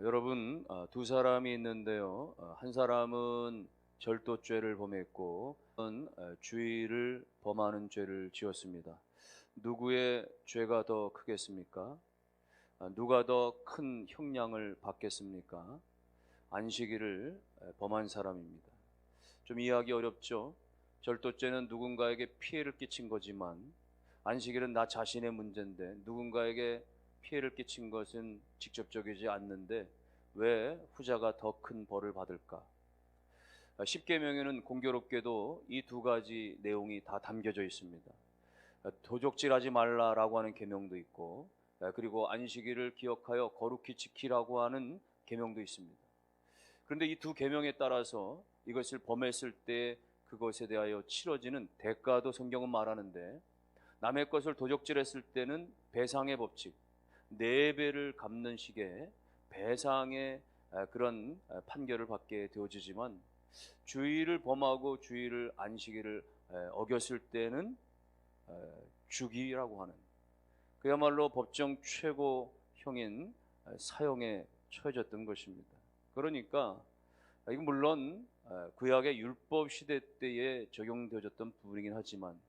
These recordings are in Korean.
여러분, 두 사람이 있는데요. 한 사람은 절도죄를 범했고, 주의를 범하는 죄를 지었습니다. 누구의 죄가 더 크겠습니까? 누가 더 큰 형량을 받겠습니까? 안식일을 범한 사람입니다. 좀 이해하기 어렵죠? 절도죄는 누군가에게 피해를 끼친 거지만, 안식일은 나 자신의 문제인데 누군가에게 피해를 끼친 것은 직접적이지 않는데 왜 후자가 더 큰 벌을 받을까? 십계명에는 공교롭게도 이 두 가지 내용이 다 담겨져 있습니다. 도적질하지 말라라고 하는 계명도 있고, 그리고 안식일을 기억하여 거룩히 지키라고 하는 계명도 있습니다. 그런데 이 두 계명에 따라서 이것을 범했을 때 그것에 대하여 치러지는 대가도 성경은 말하는데, 남의 것을 도적질했을 때는 배상의 법칙, 4배를 갚는 식의 배상의 그런 판결을 받게 되어지지만, 주의를 범하고 주의를 안식일을 어겼을 때는 죽이라고 하는, 그야말로 법정 최고형인 사형에 처해졌던 것입니다. 그러니까 이건 물론 구약의 율법 시대 때에 적용되어졌던 부분이긴 하지만,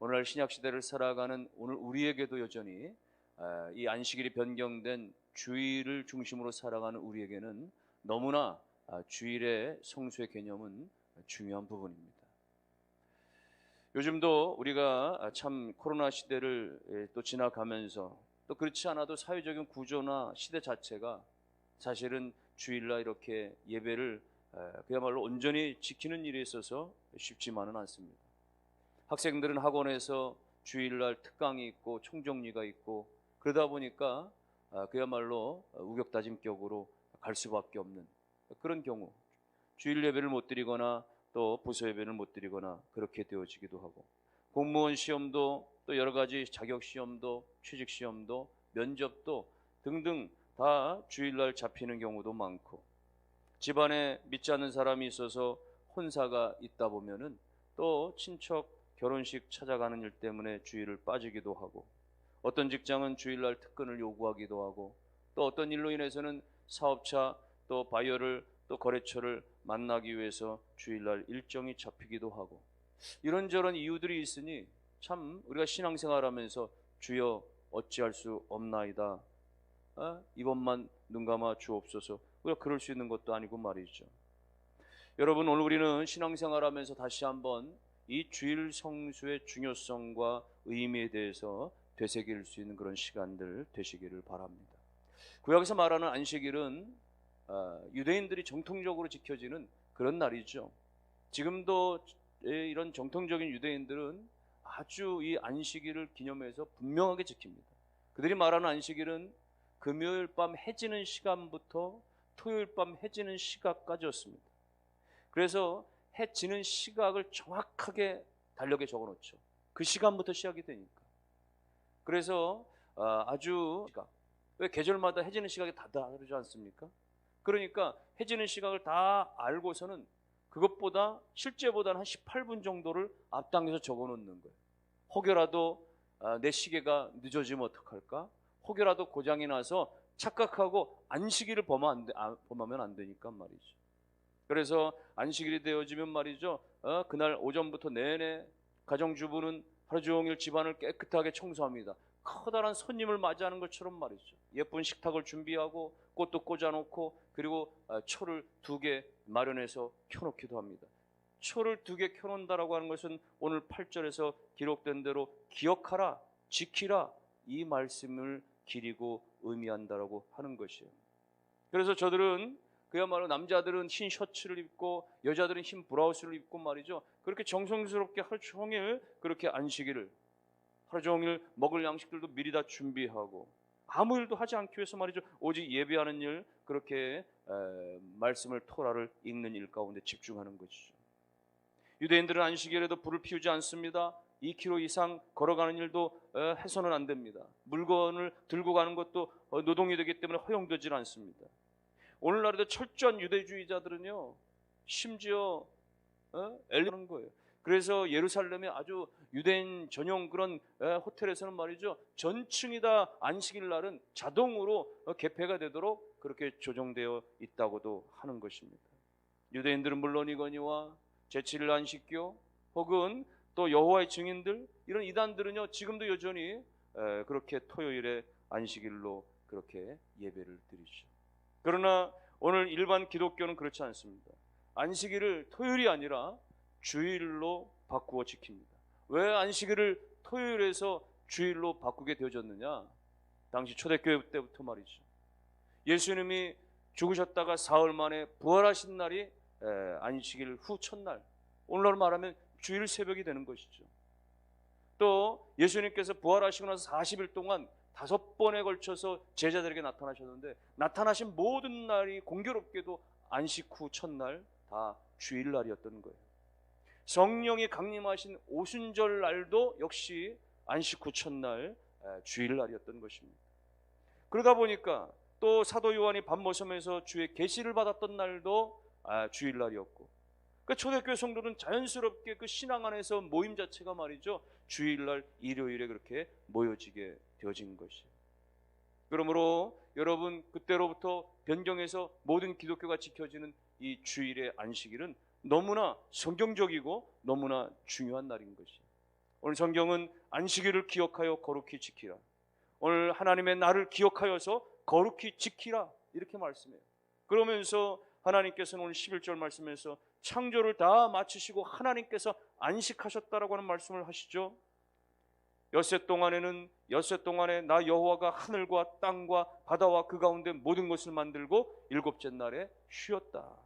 오늘날 신약 시대를 살아가는 오늘 우리에게도 여전히 이 안식일이 변경된 주일을 중심으로 살아가는 우리에게는 너무나 주일의 성수의 개념은 중요한 부분입니다. 요즘도 우리가 참 코로나 시대를 또 지나가면서, 또 그렇지 않아도 사회적인 구조나 시대 자체가 사실은 주일날 이렇게 예배를 그야말로 온전히 지키는 일에 있어서 쉽지만은 않습니다. 학생들은 학원에서 주일날 특강이 있고 총정리가 있고, 그러다 보니까 그야말로 우격다짐격으로 갈 수밖에 없는 그런 경우, 주일 예배를 못 드리거나 또 부서 예배를 못 드리거나 그렇게 되어지기도 하고, 공무원 시험도 또 여러 가지 자격 시험도 취직 시험도 면접도 등등 다 주일날 잡히는 경우도 많고, 집안에 믿지 않는 사람이 있어서 혼사가 있다 보면은 또 친척 결혼식 찾아가는 일 때문에 주일을 빠지기도 하고, 어떤 직장은 주일날 특근을 요구하기도 하고, 또 어떤 일로 인해서는 사업차 또 바이어를 또 거래처를 만나기 위해서 주일날 일정이 잡히기도 하고, 이런저런 이유들이 있으니 참 우리가 신앙생활하면서 주여 어찌할 수 없나이다, 이번만 눈 감아 주옵소서, 우리가 그럴 수 있는 것도 아니고 말이죠. 여러분, 오늘 우리는 신앙생활하면서 다시 한번 이 주일 성수의 중요성과 의미에 대해서 되새길 수 있는 그런 시간들 되시기를 바랍니다. 구약에서 말하는 안식일은 유대인들이 정통적으로 지켜지는 그런 날이죠. 지금도 이런 정통적인 유대인들은 아주 이 안식일을 기념해서 분명하게 지킵니다. 그들이 말하는 안식일은 금요일 밤 해지는 시간부터 토요일 밤 해지는 시각까지였습니다. 그래서 해 지는 시각을 정확하게 달력에 적어놓죠. 그 시간부터 시작이 되니까. 그래서 아주 왜 계절마다 해지는 시각이 다 다르지 않습니까? 그러니까 해지는 시각을 다 알고서는 그것보다 실제보다는 한 18분 정도를 앞당겨서 적어놓는 거예요. 혹여라도 내 시계가 늦어지면 어떡할까? 혹여라도 고장이 나서 착각하고 안식일을 범하면 안 되니까 말이죠. 그래서 안식일이 되어지면 말이죠, 그날 오전부터 내내 가정주부는 하루 종일 집안을 깨끗하게 청소합니다. 커다란 손님을 맞이하는 것처럼 말이죠. 예쁜 식탁을 준비하고 꽃도 꽂아놓고, 그리고 초를 2개 마련해서 켜놓기도 합니다. 초를 2개 켜놓는다라고 하는 것은 오늘 8절에서 기록된 대로 기억하라, 지키라, 이 말씀을 기리고 의미한다라고 하는 것이에요. 그래서 저들은 그야말로 남자들은 흰 셔츠를 입고 여자들은 흰 브라우스를 입고 말이죠, 그렇게 정성스럽게 하루 종일 그렇게 안식일을, 하루 종일 먹을 양식들도 미리 다 준비하고 아무 일도 하지 않기 위해서 말이죠, 오직 예배하는 일, 그렇게 말씀을 토라를 읽는 일 가운데 집중하는 것이죠. 유대인들은 안식일에도 불을 피우지 않습니다. 2km 이상 걸어가는 일도 해서는 안 됩니다. 물건을 들고 가는 것도 노동이 되기 때문에 허용되질 않습니다. 오늘날에도 철저한 유대주의자들은요, 심지어 엘리하는 거예요. 그래서 예루살렘에 아주 유대인 전용 그런 호텔에서는 말이죠, 전층이 다 안식일 날은 자동으로 개폐가 되도록 그렇게 조정되어 있다고도 하는 것입니다. 유대인들은 물론이거니와 제7일 안식교 혹은 또 여호와의 증인들, 이런 이단들은요 지금도 여전히 그렇게 토요일에 안식일로 그렇게 예배를 드리죠. 그러나 오늘 일반 기독교는 그렇지 않습니다. 안식일을 토요일이 아니라 주일로 바꾸어 지킵니다. 왜 안식일을 토요일에서 주일로 바꾸게 되어졌느냐? 당시 초대교회 때부터 말이죠. 예수님이 죽으셨다가 사흘 만에 부활하신 날이 안식일 후 첫날, 오늘날 말하면 주일 새벽이 되는 것이죠. 또 예수님께서 부활하시고 나서 40일 동안 5번에 걸쳐서 제자들에게 나타나셨는데, 나타나신 모든 날이 공교롭게도 안식 후 첫날 다 주일날이었던 거예요. 성령이 강림하신 오순절 날도 역시 안식 후 첫날 주일날이었던 것입니다. 그러다 보니까 또 사도 요한이 밤모섬에서 주의 계시를 받았던 날도 주일날이었고, 그 초대교회 성도는 자연스럽게 그 신앙 안에서 모임 자체가 말이죠, 주일날 일요일에 그렇게 모여지게 되어진 것이에요. 그러므로 여러분, 그때로부터 변경해서 모든 기독교가 지켜지는 이 주일의 안식일은 너무나 성경적이고 너무나 중요한 날인 것이에요. 오늘 성경은 안식일을 기억하여 거룩히 지키라, 오늘 하나님의 날을 기억하여서 거룩히 지키라, 이렇게 말씀해요. 그러면서 하나님께서는 오늘 11절 말씀에서 창조를 다 마치시고 하나님께서 안식하셨다라고 하는 말씀을 하시죠. 엿새 동안에 나 여호와가 하늘과 땅과 바다와 그 가운데 모든 것을 만들고 일곱째 날에 쉬었다.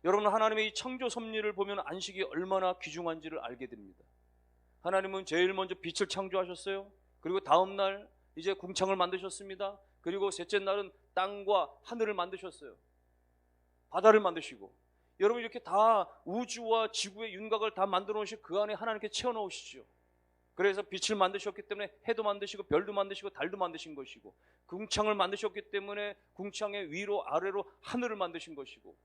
여러분, 하나님의 이 창조 섭리를 보면 안식이 얼마나 귀중한지를 알게 됩니다. 하나님은 제일 먼저 빛을 창조하셨어요. 그리고 다음 날 이제 궁창을 만드셨습니다. 그리고 셋째 날은 땅과 하늘을 만드셨어요. 바다를 만드시고, 여러분 이렇게 다 우주와 지구의 윤곽을 다 만들어 놓으시고 그 안에 하나님께 채워 넣으시죠. 그래서 빛을 만드셨기 때문에 해도 만드시고 별도 만드시고 달도 만드신 것이고, 궁창을 만드셨기 때문에 궁창의 위로 아래로 하늘을 만드신 것이고,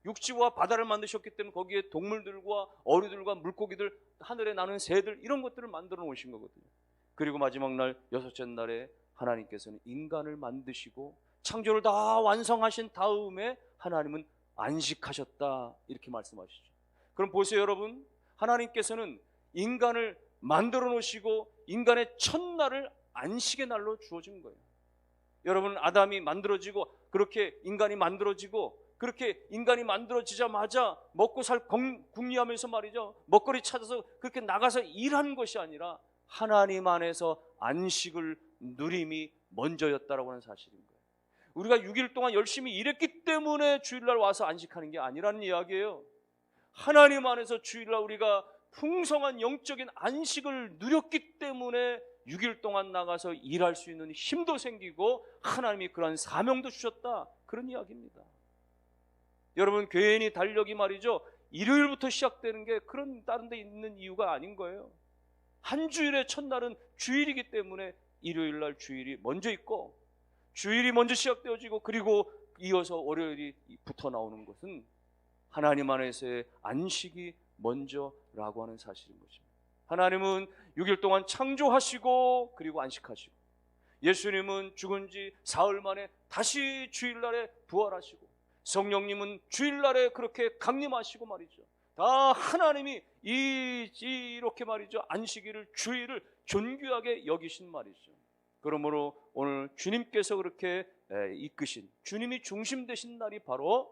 육지와 바다를 만드셨기 때문에 거기에 동물들과 어류들과 물고기들, 하늘에 나는 새들, 이런 것들을 만들어 놓으신 거거든요. 그리고 마지막 날 여섯째 날에 하나님께서는 인간을 만드시고 창조를 다 완성하신 다음에 하나님은 안식하셨다, 이렇게 말씀하시죠. 그럼 보세요 여러분, 하나님께서는 인간을 만들어 놓으시고 인간의 첫날을 안식의 날로 주어진 거예요. 여러분, 아담이 만들어지고 그렇게 인간이 만들어지고, 그렇게 인간이 만들어지자마자 먹고 살 궁리하면서 말이죠, 먹거리 찾아서 그렇게 나가서 일한 것이 아니라 하나님 안에서 안식을 누림이 먼저였다라고 하는 사실인 거예요. 우리가 6일 동안 열심히 일했기 때문에 주일날 와서 안식하는 게 아니라는 이야기예요. 하나님 안에서 주일날 우리가 풍성한 영적인 안식을 누렸기 때문에 6일 동안 나가서 일할 수 있는 힘도 생기고 하나님이 그러한 사명도 주셨다, 그런 이야기입니다. 여러분, 교회인이 달력이 말이죠, 일요일부터 시작되는 게 그런 다른 데 있는 이유가 아닌 거예요. 한 주일의 첫날은 주일이기 때문에 일요일날 주일이 먼저 있고, 주일이 먼저 시작되어지고 그리고 이어서 월요일이 붙어 나오는 것은 하나님 안에서의 안식이 먼저라고 하는 사실인 것입니다. 하나님은 6일 동안 창조하시고 그리고 안식하시고, 예수님은 죽은 지 사흘 만에 다시 주일날에 부활하시고, 성령님은 주일날에 그렇게 강림하시고 말이죠. 다 하나님이 이렇게 말이죠, 안식일을, 주일을 존귀하게 여기신 말이죠. 그러므로 오늘 주님께서 그렇게 이끄신, 주님이 중심 되신 날이 바로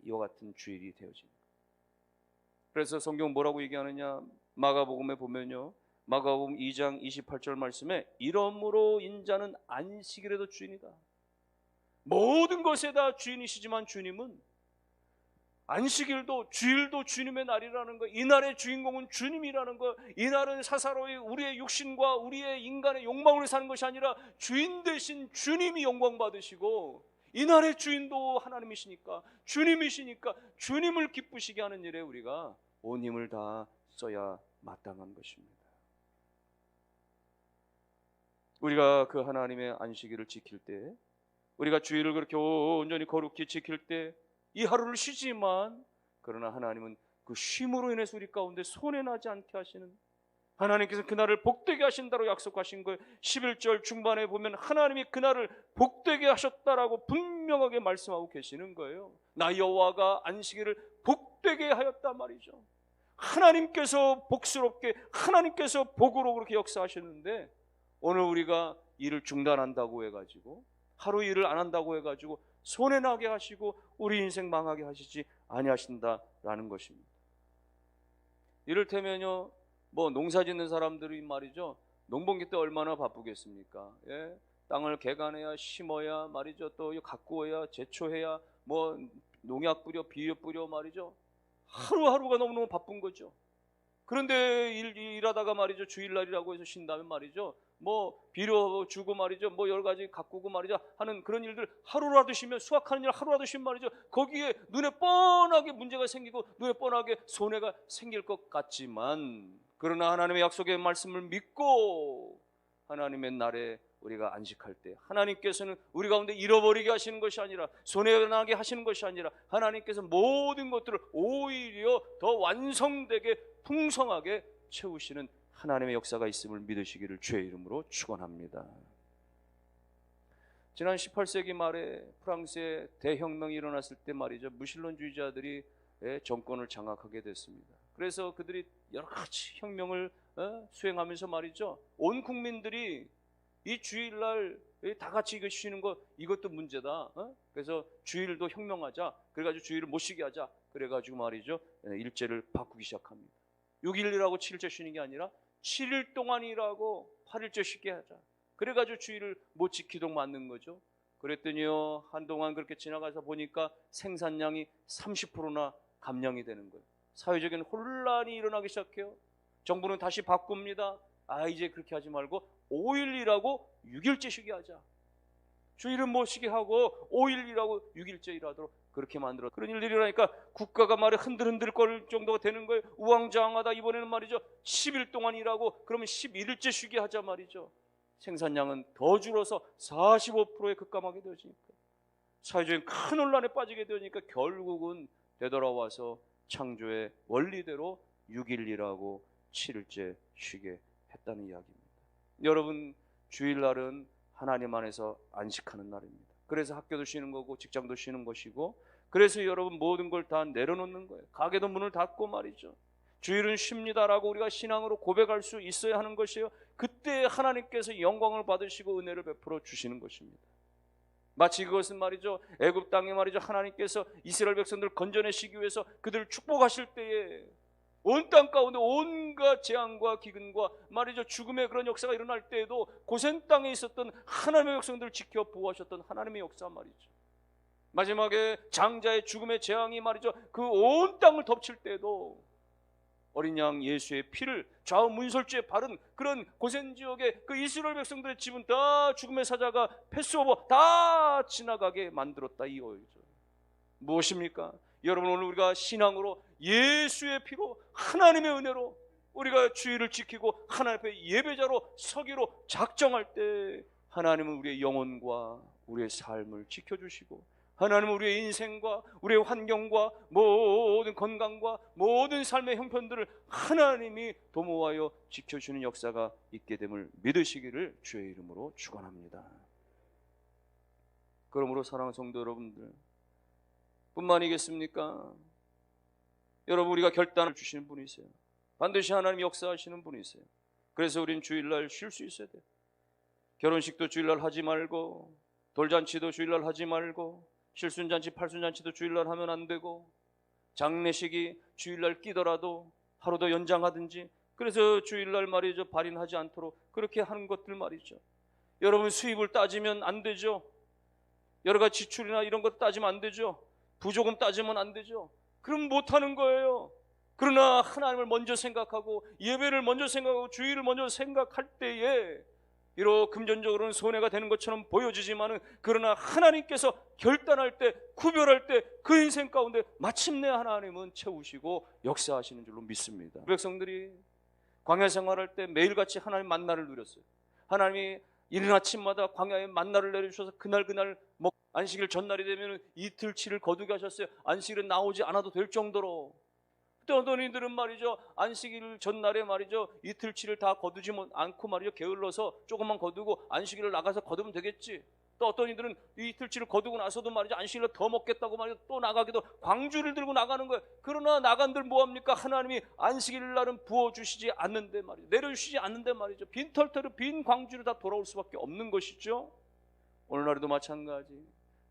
이와 같은 주일이 되어집니다. 그래서 성경 뭐라고 얘기하느냐, 마가복음에 보면요, 마가복음 2장 28절 말씀에 이러므로 인자는 안식일에도 주인이다. 모든 것에 다 주인이시지만 주님은 안식일도 주일도 주님의 날이라는 거, 이 날의 주인공은 주님이라는 거, 이 날은 사사로이 우리의 육신과 우리의 인간의 욕망으로 사는 것이 아니라 주인 되신 주님이 영광 받으시고, 이 날의 주인도 하나님이시니까, 주님이시니까 주님을 기쁘시게 하는 일에 우리가 온 힘을 다 써야 마땅한 것입니다. 우리가 그 하나님의 안식일을 지킬 때, 우리가 주일을 그렇게 온전히 거룩히 지킬 때 이 하루를 쉬지만, 그러나 하나님은 그 그 쉼으로 인해서 우리 가운데 손해나지 않게 하시는, 하나님께서 그날을 복되게 하신다고 약속하신 거예요. 11절 중반에 보면 하나님이 그날을 복되게 하셨다라고 분명하게 말씀하고 계시는 거예요. 나 여호와가 안식일을 복되게 하였단 말이죠. 하나님께서 복스럽게, 하나님께서 복으로 그렇게 역사하셨는데, 오늘 우리가 일을 중단한다고 해가지고, 하루 일을 안 한다고 해가지고 손해나게 하시고 우리 인생 망하게 하시지 아니하신다라는 것입니다. 이를테면요, 농사 짓는 사람들이 말이죠, 농번기 때 얼마나 바쁘겠습니까? 예? 땅을 개간해야, 심어야 말이죠, 또 가꾸어야, 제초해야, 농약 뿌려, 비료 뿌려 말이죠. 하루하루가 너무너무 바쁜 거죠. 그런데 일하다가 말이죠, 주일날이라고 해서 쉰다면 말이죠, 비료 주고 말이죠, 여러 가지 가꾸고 말이죠 하는 그런 일들 하루라도 쉬면, 수확하는 일 하루라도 쉬면 말이죠, 거기에 눈에 뻔하게 문제가 생기고 눈에 뻔하게 손해가 생길 것 같지만, 그러나 하나님의 약속의 말씀을 믿고 하나님의 날에 우리가 안식할 때, 하나님께서는 우리 가운데 잃어버리게 하시는 것이 아니라, 손해나게 하시는 것이 아니라, 하나님께서 모든 것들을 오히려 더 완성되게 풍성하게 채우시는 하나님의 역사가 있음을 믿으시기를 주의 이름으로 축원합니다. 지난 18세기 말에 프랑스에 대혁명이 일어났을 때 말이죠, 무신론주의자들이 정권을 장악하게 됐습니다. 그래서 그들이 여러 가지 혁명을 수행하면서 말이죠, 온 국민들이 이 주일날 다 같이 이거 쉬는 거, 이것도 문제다. 그래서 주일도 혁명하자. 그래가지고 주일을 못 쉬게 하자. 그래가지고 말이죠, 일제를 바꾸기 시작합니다. 6일이라고 7일째 쉬는 게 아니라 7일 동안 일하고 8일째 쉬게 하자. 그래가지고 주일을 못 지키도록 만든 거죠. 그랬더니요, 한동안 그렇게 지나가서 보니까 생산량이 30%나 감량이 되는 거예요. 사회적인 혼란이 일어나기 시작해요. 정부는 다시 바꿉니다. 이제 그렇게 하지 말고 5일 일하고 6일째 쉬게 하자. 주일은 못 쉬게 하고 5일 일하고 6일째 일하도록 그렇게 만들어. 그런 일들이 일어나니까 국가가 말에 흔들흔들 거릴 정도가 되는 거예요. 우왕좌왕하다 이번에는 말이죠, 10일 동안 일하고 그러면 11일째 쉬게 하자 말이죠. 생산량은 더 줄어서 45%에 급감하게 되어지니까, 사회적인 큰 혼란에 빠지게 되니까 결국은 되돌아와서 창조의 원리대로 6일 일하고 7일째 쉬게 했다는 이야기입니다. 여러분, 주일날은 하나님 안에서 안식하는 날입니다. 그래서 학교도 쉬는 거고 직장도 쉬는 것이고, 그래서 여러분 모든 걸 다 내려놓는 거예요. 가게도 문을 닫고 말이죠, 주일은 쉽니다라고 우리가 신앙으로 고백할 수 있어야 하는 것이에요. 그때 하나님께서 영광을 받으시고 은혜를 베풀어 주시는 것입니다. 마치 그것은 말이죠, 애굽 땅에 말이죠, 하나님께서 이스라엘 백성들을 건져내시기 위해서 그들을 축복하실 때에 온 땅 가운데 온갖 재앙과 기근과 말이죠, 죽음의 그런 역사가 일어날 때에도 고센 땅에 있었던 하나님의 백성들을 지켜 보호하셨던 하나님의 역사 말이죠. 마지막에 장자의 죽음의 재앙이 말이죠, 그 온 땅을 덮칠 때에도 어린 양 예수의 피를 좌우 문설주에 바른 그런 고센 지역의 그 이스라엘 백성들의 집은 다 죽음의 사자가 패스오버 다 지나가게 만들었다, 이거죠. 무엇입니까? 여러분, 오늘 우리가 신앙으로 예수의 피로, 하나님의 은혜로 우리가 주일을 지키고 하나님 앞에 예배자로 서기로 작정할 때, 하나님은 우리의 영혼과 우리의 삶을 지켜주시고, 하나님은 우리의 인생과 우리의 환경과 모든 건강과 모든 삶의 형편들을 하나님이 도모하여 지켜주는 역사가 있게 됨을 믿으시기를 주의 이름으로 축원합니다. 그러므로 사랑하는 성도 여러분들, 뿐만이겠습니까? 여러분, 우리가 결단을 주시는 분이세요. 반드시 하나님이 역사하시는 분이세요. 그래서 우린 주일날 쉴 수 있어야 돼요. 결혼식도 주일날 하지 말고, 돌잔치도 주일날 하지 말고, 칠순잔치, 팔순잔치도 주일날 하면 안 되고, 장례식이 주일날 끼더라도 하루 더 연장하든지, 그래서 주일날 말이죠, 발인하지 않도록 그렇게 하는 것들 말이죠. 여러분, 수입을 따지면 안 되죠. 여러 가지 지출이나 이런 것 따지면 안 되죠. 부조금 따지면 안 되죠. 그럼 못하는 거예요. 그러나 하나님을 먼저 생각하고 예배를 먼저 생각하고 주일을 먼저 생각할 때에 비록 금전적으로는 손해가 되는 것처럼 보여지지만은, 그러나 하나님께서 결단할 때, 구별할 때 그 인생 가운데 마침내 하나님은 채우시고 역사하시는 줄로 믿습니다. 백성들이 광야 생활할 때 매일같이 하나님 만나를 누렸어요. 하나님이 이른 아침마다 광야에 만나를 내려주셔서 그날 안식일 전날이 되면 이틀치를 거두게 하셨어요. 안식일은 나오지 않아도 될 정도로. 또 어떤 이들은 말이죠, 안식일 전날에 말이죠, 이틀치를 다 거두지 않고 말이죠, 게을러서 조금만 거두고 안식일을 나가서 거두면 되겠지. 또 어떤 이들은 이틀치를 거두고 나서도 말이죠, 안식일을 더 먹겠다고 말이죠, 또 나가기도 광주를 들고 나가는 거예요. 그러나 나간들 뭐합니까? 하나님이 안식일 날은 부어주시지 않는데 말이죠, 내려주시지 않는데 말이죠, 빈털터로 빈 광주로 다 돌아올 수밖에 없는 것이죠. 오늘날에도 마찬가지.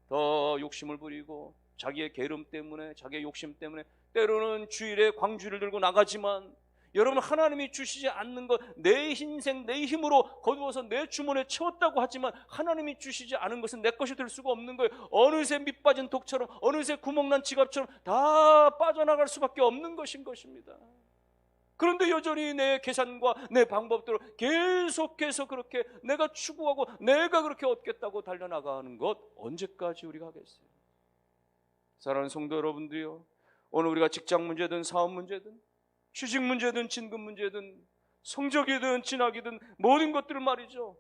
더 욕심을 부리고 자기의 게으름 때문에, 자기의 욕심 때문에 때로는 주일에 광주를 들고 나가지만, 여러분, 하나님이 주시지 않는 것, 내 인생 내 힘으로 거두어서 내 주머니에 채웠다고 하지만 하나님이 주시지 않은 것은 내 것이 될 수가 없는 거예요. 어느새 밑 빠진 독처럼, 어느새 구멍난 지갑처럼 다 빠져나갈 수밖에 없는 것입니다. 그런데 여전히 내 계산과 내 방법대로 계속해서 그렇게 내가 추구하고 내가 그렇게 얻겠다고 달려나가는 것, 언제까지 우리가 하겠어요? 사랑하는 성도 여러분들이요, 오늘 우리가 직장 문제든 사업 문제든 취직 문제든 진급 문제든 성적이든 진학이든 모든 것들을 말이죠,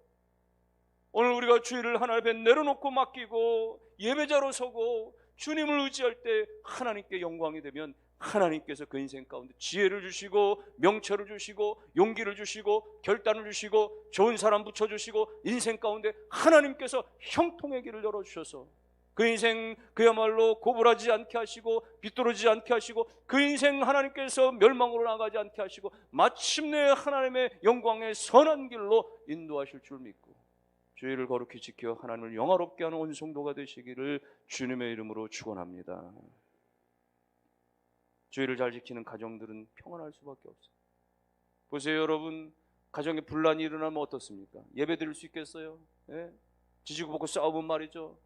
오늘 우리가 주일을 하나님 앞에 내려놓고 맡기고 예배자로 서고 주님을 의지할 때 하나님께 영광이 되면 하나님께서 그 인생 가운데 지혜를 주시고 명철을 주시고 용기를 주시고 결단을 주시고 좋은 사람 붙여주시고 인생 가운데 하나님께서 형통의 길을 열어주셔서 그 인생 그야말로 고불하지 않게 하시고 비뚤어지지 않게 하시고 그 인생 하나님께서 멸망으로 나가지 않게 하시고 마침내 하나님의 영광의 선한 길로 인도하실 줄 믿고 주의를 거룩히 지켜 하나님을 영화롭게 하는 온 성도가 되시기를 주님의 이름으로 축원합니다. 주의를 잘 지키는 가정들은 평안할 수밖에 없어요. 보세요, 여러분, 가정에 분란이 일어나면 어떻습니까? 예배 드릴 수 있겠어요? 예? 지지고 볶고 싸우면 말이죠,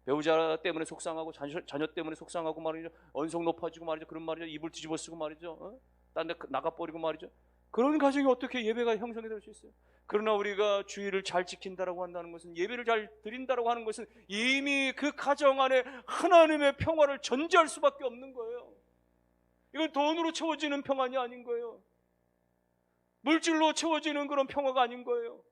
배우자 때문에 속상하고 자녀 때문에 속상하고 말이죠, 언성 높아지고 말이죠, 그런 말이죠, 입을 뒤집어 쓰고 말이죠, 딴 데 나가버리고 말이죠. 그런 가정이 어떻게 예배가 형성이 될 수 있어요? 그러나 우리가 주의를 잘 지킨다라고 한다는 것은, 예배를 잘 드린다라고 하는 것은 이미 그 가정 안에 하나님의 평화를 전제할 수밖에 없는 거예요. 이건 돈으로 채워지는 평안이 아닌 거예요. 물질로 채워지는 그런 평화가 아닌 거예요.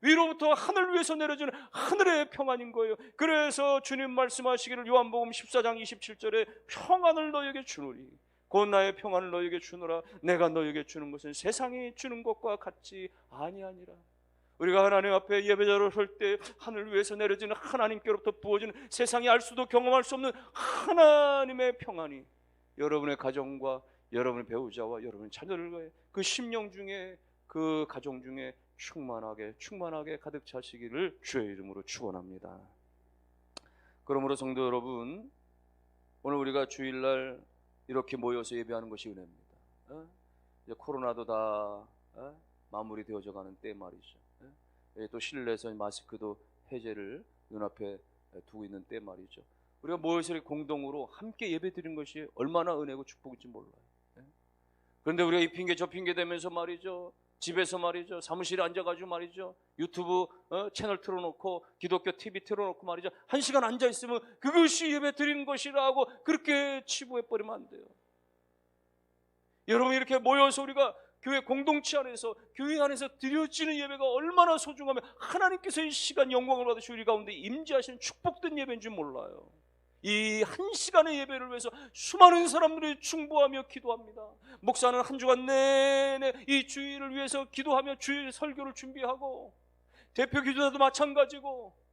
위로부터 하늘 위에서 내려주는 하늘의 평안인 거예요. 그래서 주님 말씀하시기를 요한복음 14장 27절에 평안을 너에게 주노니 곧 나의 평안을 너에게 주노라. 내가 너에게 주는 것은 세상이 주는 것과 같지 아니하니라. 우리가 하나님 앞에 예배자로 설 때 하늘 위에서 내려지는 하나님께로부터 부어지는 세상이 알 수도 경험할 수 없는 하나님의 평안이 여러분의 가정과 여러분의 배우자와 여러분의 자녀들과의 그 심령 중에, 그 가정 중에 충만하게 가득 차시기를 주의 이름으로 축원합니다. 그러므로 성도 여러분, 오늘 우리가 주일날 이렇게 모여서 예배하는 것이 은혜입니다. 이제 코로나도 다 마무리되어져 가는 때 말이죠. 또 실내에서 마스크도 해제를 눈앞에 두고 있는 때 말이죠. 우리가 모여서 이렇게 공동으로 함께 예배드리는 것이 얼마나 은혜고 축복인지 몰라요. 그런데 우리가 이 핑계 저 핑계 대면서 말이죠, 집에서 말이죠, 사무실에 앉아가지고 말이죠, 유튜브 채널 틀어놓고 기독교 TV 틀어놓고 말이죠, 1시간 앉아있으면 그것이 예배 드리는 것이라고 그렇게 치부해버리면 안 돼요. 여러분, 이렇게 모여서 우리가 교회 공동체 안에서, 교회 안에서 드려지는 예배가 얼마나 소중하면 하나님께서 이 시간 영광을 받으시고 우리 가운데 임재하시는 축복된 예배인 줄 몰라요. 이 1시간의 예배를 위해서 수많은 사람들이 충보하며 기도합니다. 목사는 한 주간 내내 이 주일을 위해서 기도하며 주일 설교를 준비하고, 대표 기도자도 마찬가지고,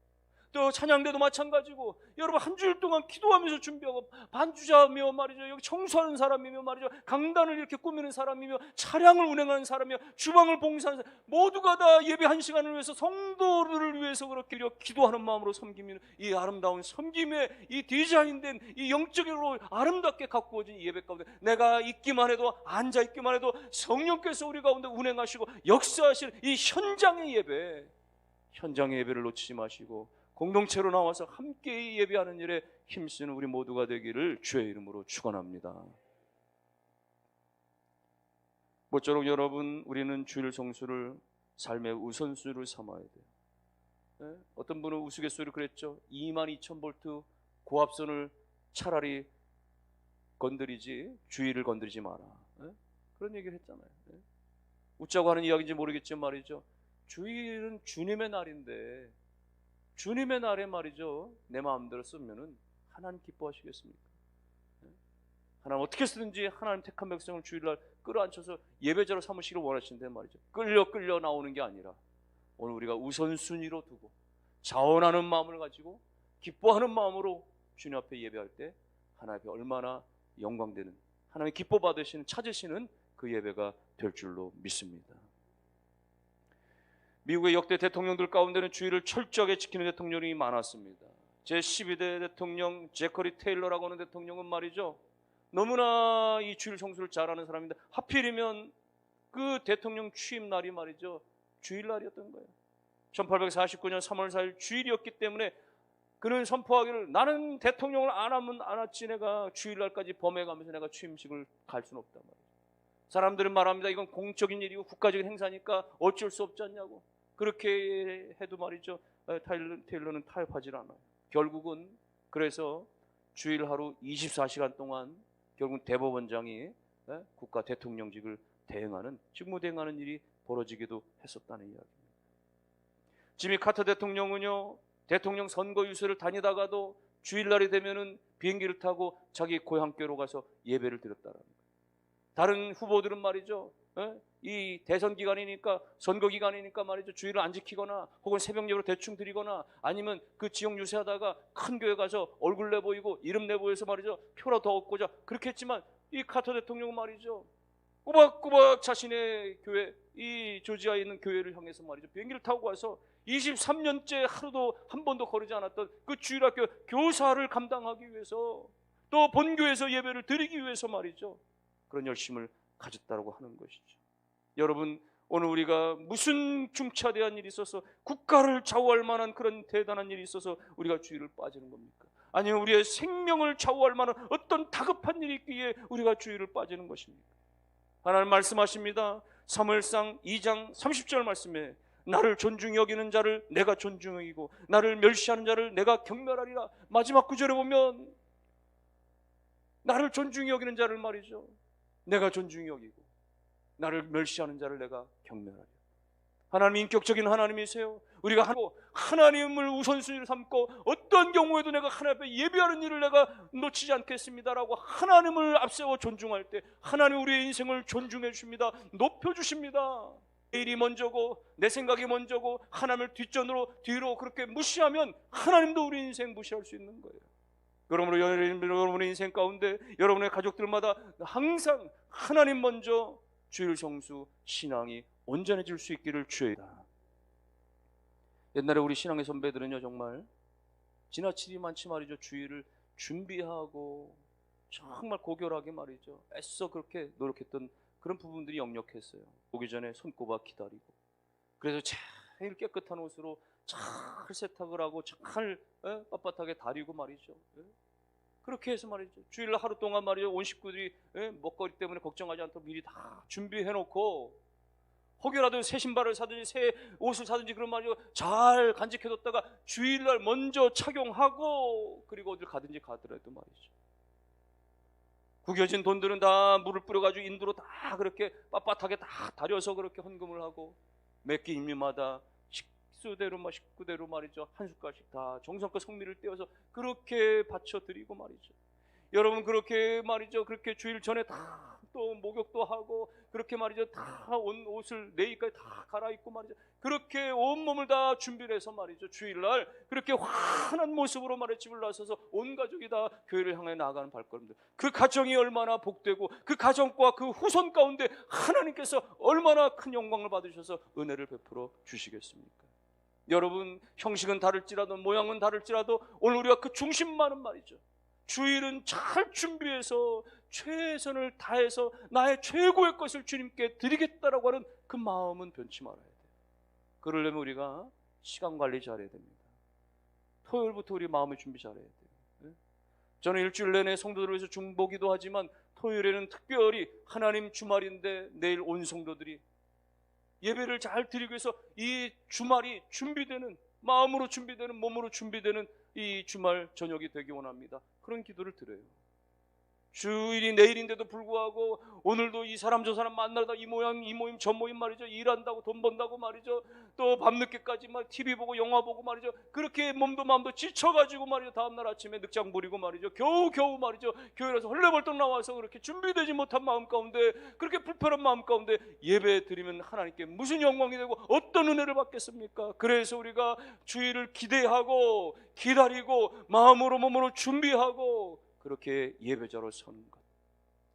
또 찬양대도 마찬가지고, 여러분 한 주일 동안 기도하면서 준비하고, 반주자며 말이죠, 여기 청소하는 사람이며 말이죠, 강단을 이렇게 꾸미는 사람이며 차량을 운행하는 사람이며 주방을 봉사하는 사람, 모두가 다 예배 1시간을 위해서 성도들을 위해서 그렇게 기도하는 마음으로 섬기면 이 아름다운 섬김의 이 디자인된 이 영적으로 아름답게 가꾸어진 예배 가운데 내가 있기만 해도, 앉아 있기만 해도 성령께서 우리 가운데 운행하시고 역사하실 이 현장의 예배를 놓치지 마시고 공동체로 나와서 함께 예배하는 일에 힘쓰는 우리 모두가 되기를 주의 이름으로 축원합니다. 모쪼록 여러분, 우리는 주일 성수를 삶의 우선순위로 삼아야 돼요. 어떤 분은 우스갯소리로 그랬죠. 22,000V 고압선을 차라리 건드리지 주일을 건드리지 마라. 그런 얘기를 했잖아요. 웃자고 하는 이야기인지 모르겠지만 말이죠, 주일은 주님의 날인데 주님의 날에 말이죠, 내 마음대로 쓰면은 하나님 기뻐하시겠습니까? 하나님 어떻게 해서든지 하나님 택한 백성을 주일날 끌어안쳐서 예배자로 삼으시기를 원하신다는 말이죠. 끌려 나오는 게 아니라 오늘 우리가 우선순위로 두고 자원하는 마음을 가지고 기뻐하는 마음으로 주님 앞에 예배할 때 하나님 앞에 얼마나 영광되는, 하나님이 기뻐 받으시는, 찾으시는 그 예배가 될 줄로 믿습니다. 미국의 역대 대통령들 가운데는 주의를 철저하게 지키는 대통령이 많았습니다. 제12대 대통령 제커리 테일러라고 하는 대통령은 말이죠, 너무나 이 주일 성수를 잘하는 사람인데 하필이면 그 대통령 취임 날이 말이죠, 주일날이었던 거예요. 1849년 3월 4일 주일이었기 때문에 그는 선포하기를, 나는 대통령을 안 하면 안 왔지 내가 주일날까지 범해가면서 내가 취임식을 갈 수는 없단 말이에요. 사람들은 말합니다. 이건 공적인 일이고 국가적인 행사니까 어쩔 수 없지 않냐고. 그렇게 해도 말이죠, 테일러는 타협하지 않아요. 결국은 그래서 주일 하루 24시간 동안 결국 대법원장이 국가 대통령직을 대행하는, 직무대행하는 일이 벌어지기도 했었다는 이야기입니다. 지미 카터 대통령은요, 대통령 선거 유세를 다니다가도 주일날이 되면은 비행기를 타고 자기 고향교로 가서 예배를 드렸다는 거예요. 다른 후보들은 말이죠, 이 대선 기간이니까, 선거 기간이니까 말이죠, 주일을 안 지키거나 혹은 새벽 예배로 대충 드리거나 아니면 그 지역 유세하다가 큰 교회 가서 얼굴 내보이고 이름 내보여서 말이죠, 표라 더 얻고자 그렇게 했지만, 이 카터 대통령은 말이죠, 꼬박꼬박 자신의 교회, 이 조지아에 있는 교회를 향해서 말이죠, 비행기를 타고 가서 23년째 하루도 한 번도 거르지 않았던 그 주일학교 교사를 감당하기 위해서, 또 본교에서 예배를 드리기 위해서 말이죠, 그런 열심을 가졌다고 하는 것이죠. 여러분, 오늘 우리가 무슨 중차대한 일이 있어서, 국가를 좌우할 만한 그런 대단한 일이 있어서 우리가 주일을 빠지는 겁니까? 아니면 우리의 생명을 좌우할 만한 어떤 다급한 일이 있기에 우리가 주일을 빠지는 것입니까? 하나님 말씀하십니다. 사무엘상 2장 30절 말씀에, 나를 존중히 여기는 자를 내가 존중히 여기고 나를 멸시하는 자를 내가 경멸하리라. 마지막 구절에 보면 나를 존중히 여기는 자를 말이죠, 내가 존중히 여기고 나를 멸시하는 자를 내가 경멸하리라. 하나님 인격적인 하나님이세요. 우리가 하나님을 우선순위로 삼고 어떤 경우에도 내가 하나님 앞에 예배하는 일을 내가 놓치지 않겠습니다라고 하나님을 앞세워 존중할 때 하나님 우리의 인생을 존중해 주십니다. 높여주십니다. 내 일이 먼저고 내 생각이 먼저고 하나님을 뒤로 그렇게 무시하면 하나님도 우리 인생 무시할 수 있는 거예요. 그러므로 여러분의 인생 가운데 여러분의 가족들마다 항상 하나님 먼저 주일 성수 신앙이 온전해질 수 있기를 주의다. 옛날에 우리 신앙의 선배들은요, 정말 지나칠 일이 많지 말이죠, 주일을 준비하고 정말 고결하게 말이죠, 애써 그렇게 노력했던 그런 부분들이 역력했어요. 오기 전에 손꼽아 기다리고, 그래서 제일 깨끗한 옷으로 잘 세탁을 하고 잘 빳빳하게 다리고 말이죠. 그렇게 해서 말이죠, 주일날 하루 동안 말이죠, 온 식구들이 먹거리 때문에 걱정하지 않도록 미리 다 준비해놓고, 혹여라도 새 신발을 사든지 새 옷을 사든지 그런 말이죠, 잘 간직해뒀다가 주일날 먼저 착용하고 그리고 어딜 가든지 가더라도 말이죠, 구겨진 돈들은 다 물을 뿌려가지고 인도로 다 그렇게 빳빳하게 다 다려서 그렇게 헌금을 하고, 몇 끼 임무마다 식구대로 말이죠, 한 숟갈씩 다 정성껏 성미를 떼어서 그렇게 바쳐드리고 말이죠. 여러분, 그렇게 말이죠, 그렇게 주일 전에 다 또 목욕도 하고 그렇게 말이죠, 다 온 옷을 내일까지 다 갈아입고 말이죠, 그렇게 온몸을 다 준비를 해서 말이죠, 주일날 그렇게 환한 모습으로 말이죠, 집을 나서서 온 가족이 다 교회를 향해 나아가는 발걸음들, 그 가정이 얼마나 복되고 그 가정과 그 후손 가운데 하나님께서 얼마나 큰 영광을 받으셔서 은혜를 베풀어 주시겠습니까? 여러분, 형식은 다를지라도 모양은 다를지라도 오늘 우리가 그 중심만은 말이죠, 주일은 잘 준비해서 최선을 다해서 나의 최고의 것을 주님께 드리겠다라고 하는 그 마음은 변치 말아야 돼요. 그러려면 우리가 시간 관리 잘해야 됩니다. 토요일부터 우리 마음의 준비 잘해야 돼요. 저는 일주일 내내 성도들을 위해서 중보기도 하지만 토요일에는 특별히 하나님 주말인데 내일 온 성도들이 예배를 잘 드리기 위해서 이 주말이 준비되는, 마음으로 준비되는, 몸으로 준비되는 이 주말 저녁이 되기 원합니다. 그런 기도를 드려요. 주일이 내일인데도 불구하고 오늘도 이 사람 저 사람 만나다 이 모임 이 모임 저 모임 말이죠. 일한다고 돈 번다고 말이죠. 또 밤늦게까지 막 TV 보고 영화 보고 말이죠. 그렇게 몸도 마음도 지쳐가지고 말이죠. 다음날 아침에 늑장 부리고 말이죠. 겨우 말이죠. 교회에서 헐레벌떡 나와서 그렇게 준비되지 못한 마음 가운데, 그렇게 불편한 마음 가운데 예배 드리면 하나님께 무슨 영광이 되고 어떤 은혜를 받겠습니까? 그래서 우리가 주일을 기대하고 기다리고 마음으로 몸으로 준비하고 그렇게 예배자로 서는 것.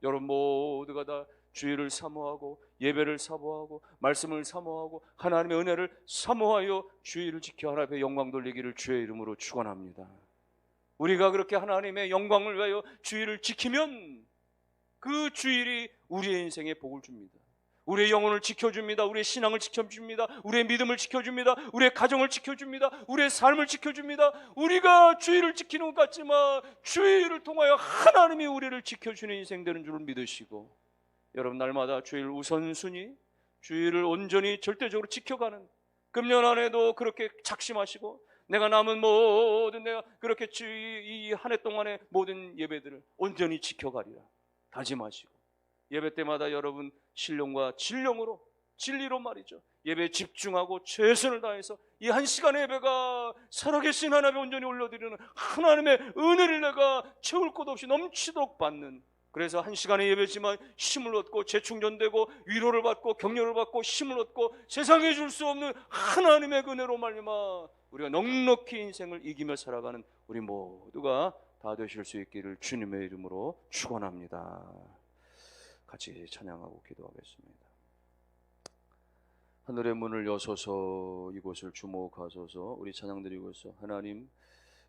여러분 모두가 다 주일을 사모하고 예배를 사모하고 말씀을 사모하고 하나님의 은혜를 사모하여 주일을 지켜 하나님의 영광 돌리기를 주의 이름으로 축원합니다. 우리가 그렇게 하나님의 영광을 위하여 주일을 지키면 그 주일이 우리의 인생에 복을 줍니다. 우리의 영혼을 지켜줍니다. 우리의 신앙을 지켜줍니다. 우리의 믿음을 지켜줍니다. 우리의 가정을 지켜줍니다. 우리의 삶을 지켜줍니다. 우리가 주일을 지키는 것 같지만 주일을 통하여 하나님이 우리를 지켜주는 인생 되는 줄을 믿으시고, 여러분 날마다 주일 우선순위, 주일을 온전히 절대적으로 지켜가는 금년 안에도 그렇게 작심하시고, 내가 남은 모든 내가 그렇게 이 한 해 동안의 모든 예배들을 온전히 지켜가리라 다짐하시고, 예배 때마다 여러분 신령과 진령으로 진리로 말이죠. 예배에 집중하고 최선을 다해서 이 한 시간의 예배가 살아계신 하나님의 온전히 올려드리는 하나님의 은혜를 내가 채울 곳 없이 넘치도록 받는, 그래서 한 시간의 예배지만 힘을 얻고 재충전되고 위로를 받고 격려를 받고 힘을 얻고 세상에 줄 수 없는 하나님의 은혜로 말미암아 우리가 넉넉히 인생을 이기며 살아가는 우리 모두가 다 되실 수 있기를 주님의 이름으로 축원합니다. 같이 찬양하고 기도하겠습니다. 하늘의 문을 여소서 이곳을 주목하소서. 우리 찬양 드리고서 하나님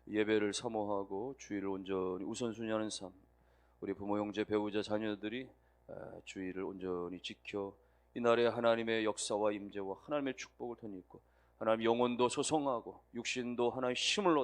예배를 사모하고 주일을 온전히 우선순위하는 삶, 우리 부모 형제 배우자 자녀들이 주일을 온전히 지켜 이날에 하나님의 역사와 임재와 하나님의 축복을 덧입고 하나님 영혼도 소성하고 육신도 하나님의 힘을